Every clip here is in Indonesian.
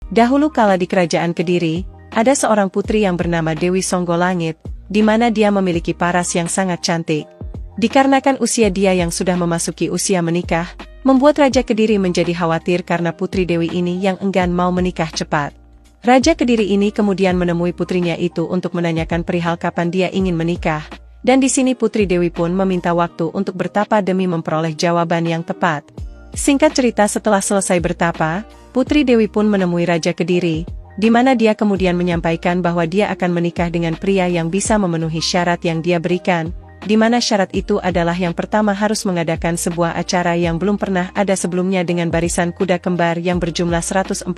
Dahulu kala di kerajaan Kediri, ada seorang putri yang bernama Dewi Songgolangit, di mana dia memiliki paras yang sangat cantik. Dikarenakan usia dia yang sudah memasuki usia menikah, membuat Raja Kediri menjadi khawatir karena putri Dewi ini yang enggan mau menikah cepat. Raja Kediri ini kemudian menemui putrinya itu untuk menanyakan perihal kapan dia ingin menikah, dan di sini putri Dewi pun meminta waktu untuk bertapa demi memperoleh jawaban yang tepat. Singkat cerita, setelah selesai bertapa, putri Dewi pun menemui Raja Kediri, di mana dia kemudian menyampaikan bahwa dia akan menikah dengan pria yang bisa memenuhi syarat yang dia berikan, di mana syarat itu adalah yang pertama harus mengadakan sebuah acara yang belum pernah ada sebelumnya dengan barisan kuda kembar yang berjumlah 144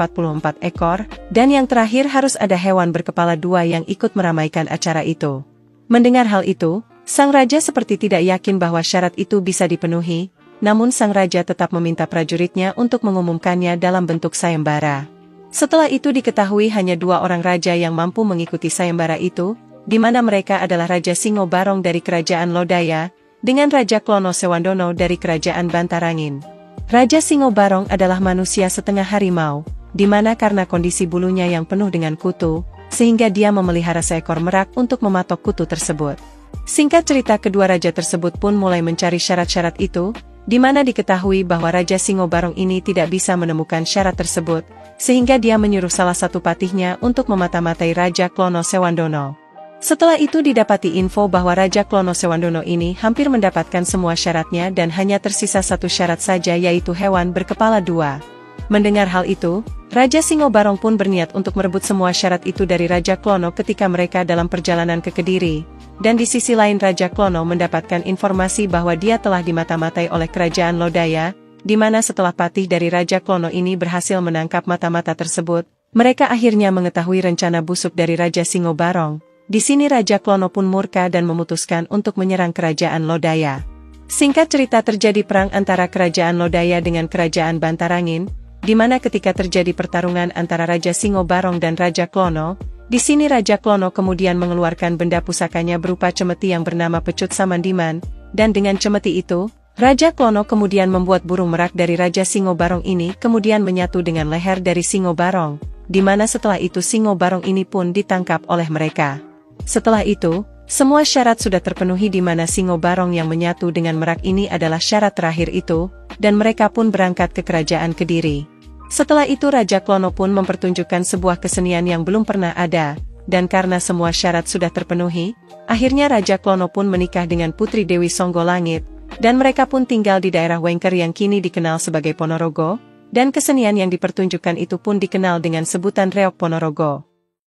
ekor, dan yang terakhir harus ada hewan berkepala dua yang ikut meramaikan acara itu. Mendengar hal itu, sang raja seperti tidak yakin bahwa syarat itu bisa dipenuhi, namun sang raja tetap meminta prajuritnya untuk mengumumkannya dalam bentuk sayembara. Setelah itu diketahui hanya 2 orang raja yang mampu mengikuti sayembara itu, di mana mereka adalah Raja Singo Barong dari Kerajaan Lodaya, dengan Raja Klono Sewandono dari Kerajaan Bantarangin. Raja Singo Barong adalah manusia setengah harimau, di mana karena kondisi bulunya yang penuh dengan kutu, sehingga dia memelihara seekor merak untuk mematok kutu tersebut. Singkat cerita, kedua raja tersebut pun mulai mencari syarat-syarat itu, di mana diketahui bahwa Raja Singo Barong ini tidak bisa menemukan syarat tersebut, sehingga dia menyuruh salah satu patihnya untuk memata-matai Raja Klono Sewandono. Setelah itu didapati info bahwa Raja Klono Sewandono ini hampir mendapatkan semua syaratnya dan hanya tersisa satu syarat saja, yaitu hewan berkepala 2. Mendengar hal itu, Raja Singo Barong pun berniat untuk merebut semua syarat itu dari Raja Klono ketika mereka dalam perjalanan ke Kediri. Dan di sisi lain Raja Klono mendapatkan informasi bahwa dia telah dimata-matai oleh Kerajaan Lodaya, di mana setelah patih dari Raja Klono ini berhasil menangkap mata-mata tersebut, mereka akhirnya mengetahui rencana busuk dari Raja Singo Barong. Di sini Raja Klono pun murka dan memutuskan untuk menyerang Kerajaan Lodaya. Singkat cerita, terjadi perang antara Kerajaan Lodaya dengan Kerajaan Bantarangin, di mana ketika terjadi pertarungan antara Raja Singo Barong dan Raja Klono, di sini Raja Klono kemudian mengeluarkan benda pusakanya berupa cemeti yang bernama Pecut Samandiman, dan dengan cemeti itu, Raja Klono kemudian membuat burung merak dari Raja Singo Barong ini kemudian menyatu dengan leher dari Singo Barong, di mana setelah itu Singo Barong ini pun ditangkap oleh mereka. Setelah itu, semua syarat sudah terpenuhi di mana Singo Barong yang menyatu dengan merak ini adalah syarat terakhir itu, dan mereka pun berangkat ke Kerajaan Kediri. Setelah itu Raja Klono pun mempertunjukkan sebuah kesenian yang belum pernah ada, dan karena semua syarat sudah terpenuhi, akhirnya Raja Klono pun menikah dengan Putri Dewi Songgolangit, dan mereka pun tinggal di daerah Wengker yang kini dikenal sebagai Ponorogo, dan kesenian yang dipertunjukkan itu pun dikenal dengan sebutan Reok Ponorogo.